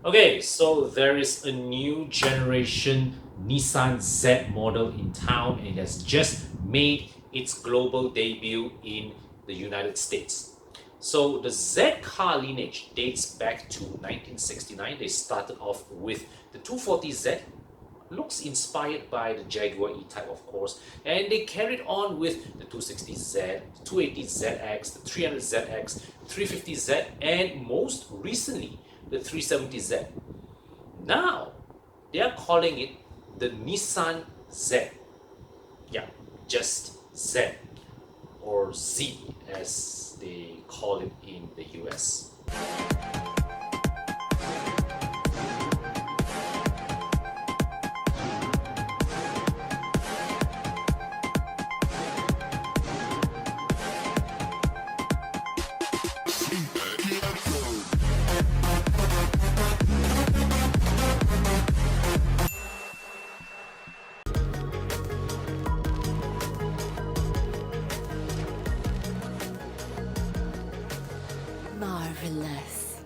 Okay, so there is a new generation Nissan Z model in town and it has just made its global debut in the United States. So the Z car lineage dates back to 1969. They started off with the 240Z, looks inspired by the Jaguar E-Type, of course, and they carried on with the 260Z, 280ZX, the 300ZX, 350Z, and most recently the 370Z. Now they are calling it the Nissan Z. Yeah, just Z or Z as they call it in the US. Marvelous.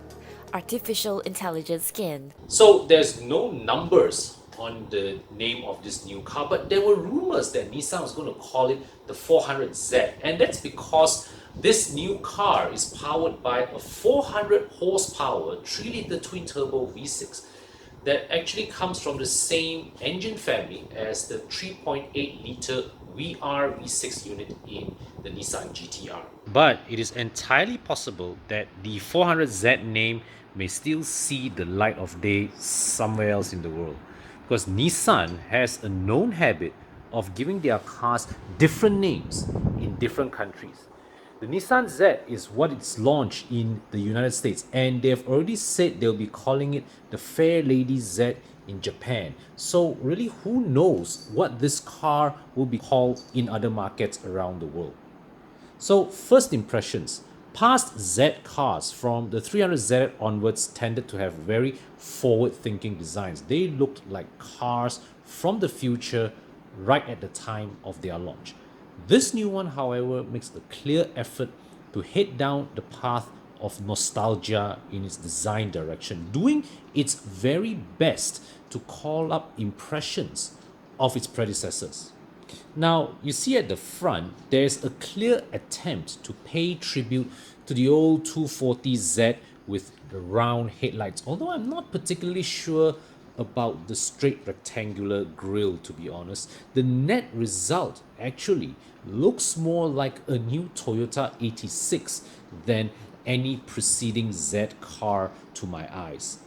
Artificial intelligence skin. So there's no numbers on the name of this new car, but there were rumors that Nissan was going to call it the 400Z, and that's because this new car is powered by a 400 horsepower 3-liter twin turbo V6 that actually comes from the same engine family as the 3.8 liter VR V6 unit in the Nissan GTR. But it is entirely possible that the 400Z name may still see the light of day somewhere else in the world, because Nissan has a known habit of giving their cars different names in different countries. The Nissan Z is what it's launched in the United States, and they've already said they'll be calling it the Fairlady Z in Japan. So really, who knows what this car will be called in other markets around the world. So first impressions, past Z cars from the 300Z onwards tended to have very forward-thinking designs. They looked like cars from the future right at the time of their launch. This new one, however, makes a clear effort to head down the path of nostalgia in its design direction, doing its very best to call up impressions of its predecessors. Now, you see at the front, there's a clear attempt to pay tribute to the old 240Z with the round headlights, although I'm not particularly sure about the straight rectangular grille, to be honest. The net result actually looks more like a new Toyota 86 than any preceding Z car to my eyes.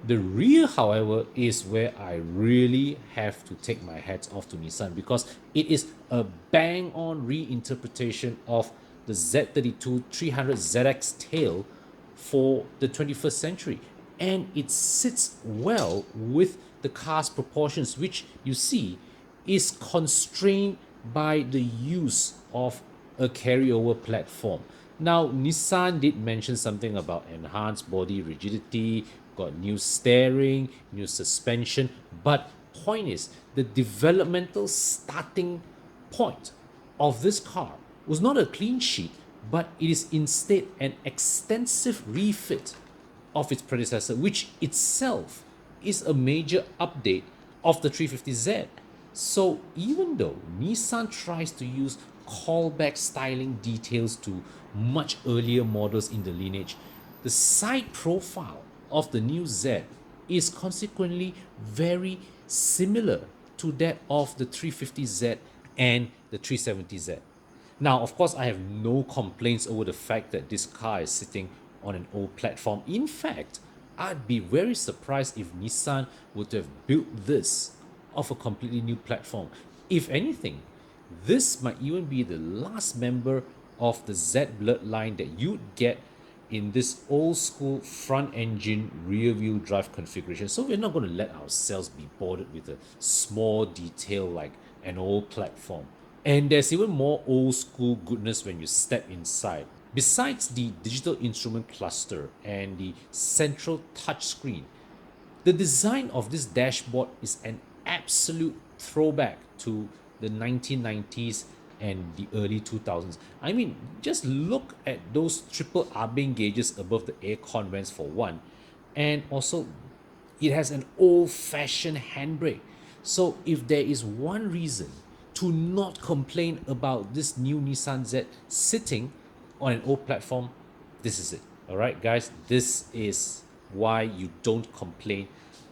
The rear, however, is where I really have to take my hats off to Nissan, because it is a bang on reinterpretation of the Z32 300ZX tail for the 21st century. And it sits well with the car's proportions, which you see is constrained by the use of a carryover platform. Now, Nissan did mention something about enhanced body rigidity, got new steering, new suspension, but point is, the developmental starting point of this car was not a clean sheet, but it is instead an extensive refit of its predecessor, which itself is a major update of the 350Z. So even though Nissan tries to use callback styling details to much earlier models in the lineage, the side profile of the new Z is consequently very similar to that of the 350Z and the 370Z. Now, of course, I have no complaints over the fact that this car is sitting on an old platform. In fact, I'd be very surprised if Nissan were to have built this off a completely new platform. If anything, this might even be the last member of the Z bloodline that you'd get in this old school front engine rear wheel drive configuration. So we're not going to let ourselves be bothered with a small detail like an old platform. And there's even more old school goodness when you step inside. Besides the digital instrument cluster and the central touchscreen, the design of this dashboard is an absolute throwback to the 1990s and the early 2000s. I mean, just look at those triple arbing gauges above the air con vents for one. And also, it has an old-fashioned handbrake. So if there is one reason to not complain about this new Nissan Z sitting on an old platform, this is it. All right, guys, this is why you don't complain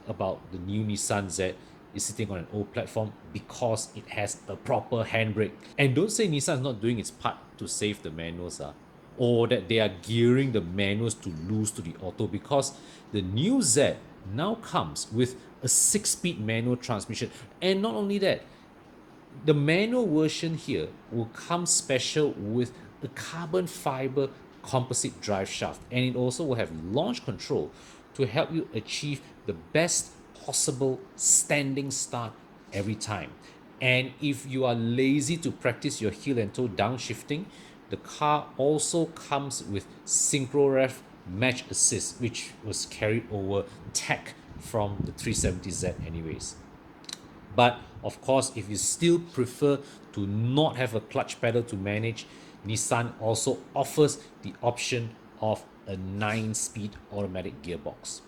about the new Nissan Z is sitting on an old platform, because it has a proper handbrake. And don't say Nissan is not doing its part to save the manuals, or that they are gearing the manuals to lose to the auto, because the new Z now comes with a 6-speed manual transmission. And not only that, the manual version here will come special with a carbon fiber composite drive shaft, and it also will have launch control to help you achieve the best possible standing start every time. And if you are lazy to practice your heel and toe downshifting, the car also comes with synchro rev match assist, which was carried over tech from the 370Z anyways. But of course, if you still prefer to not have a clutch pedal to manage, Nissan also offers the option of a 9-speed automatic gearbox.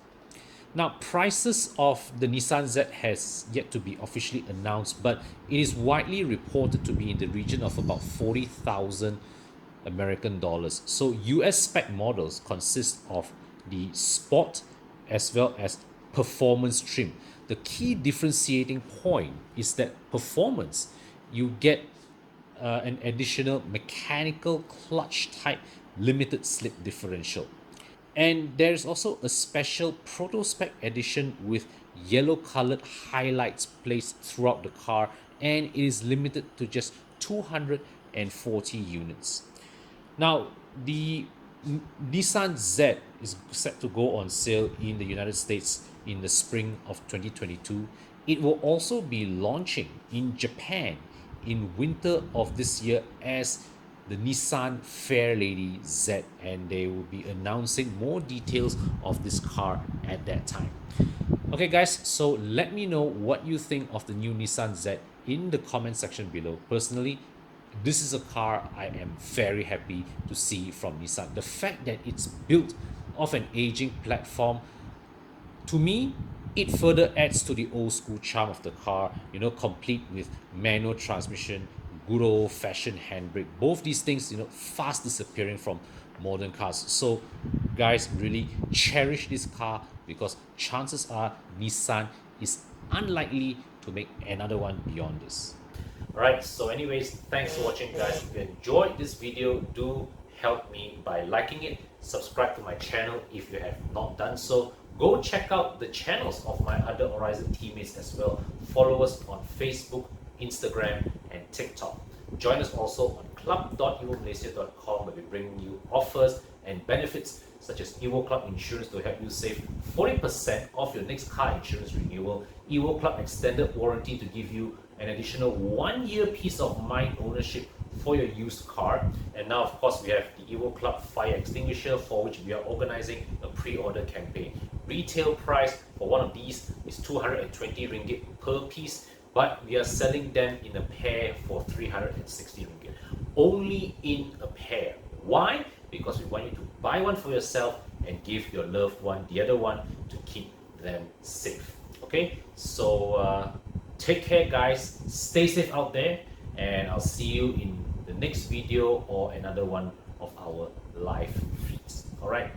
Now, prices of the Nissan Z has yet to be officially announced, but it is widely reported to be in the region of about 40,000 American dollars. So US spec models consist of the Sport as well as performance trim. The key differentiating point is that performance, you get an additional mechanical clutch type limited slip differential. And there's also a special proto spec edition with yellow colored highlights placed throughout the car, and it is limited to just 240 units. Now, the Nissan Z is set to go on sale in the United States in the spring of 2022. It will also be launching in Japan in winter of this year as the Nissan Fairlady Z, and they will be announcing more details of this car at that time. Okay, guys, so let me know what you think of the new Nissan Z in the comment section below. Personally, this is a car I am very happy to see from Nissan. The fact that it's built off an aging platform, to me, it further adds to the old school charm of the car, complete with manual transmission, good old fashioned handbrake. Both these things, fast disappearing from modern cars. So, guys, really cherish this car, because chances are Nissan is unlikely to make another one beyond this. Alright, so anyways, thanks for watching, guys. If you enjoyed this video, do help me by liking it, subscribe to my channel if you have not done so. Go check out the channels of my other aurizn teammates as well. Follow us on Facebook, Instagram and TikTok. Join us also on club.evolmalaysia.com, where we bring you offers and benefits such as Evo Club Insurance to help you save 40% off your next car insurance renewal, Evo Club Extended Warranty to give you an additional 1-year peace of mind ownership for your used car. And now, of course, we have the Evo Club Fire Extinguisher, for which we are organizing a pre-order campaign. Retail price for one of these is 220 ringgit per piece, but we are selling them in a pair for 360 ringgit. Only in a pair. Why? Because we want you to buy one for yourself and give your loved one the other one to keep them safe. Okay, so take care, guys. Stay safe out there, and I'll see you in the next video or another one of our live feeds. All right.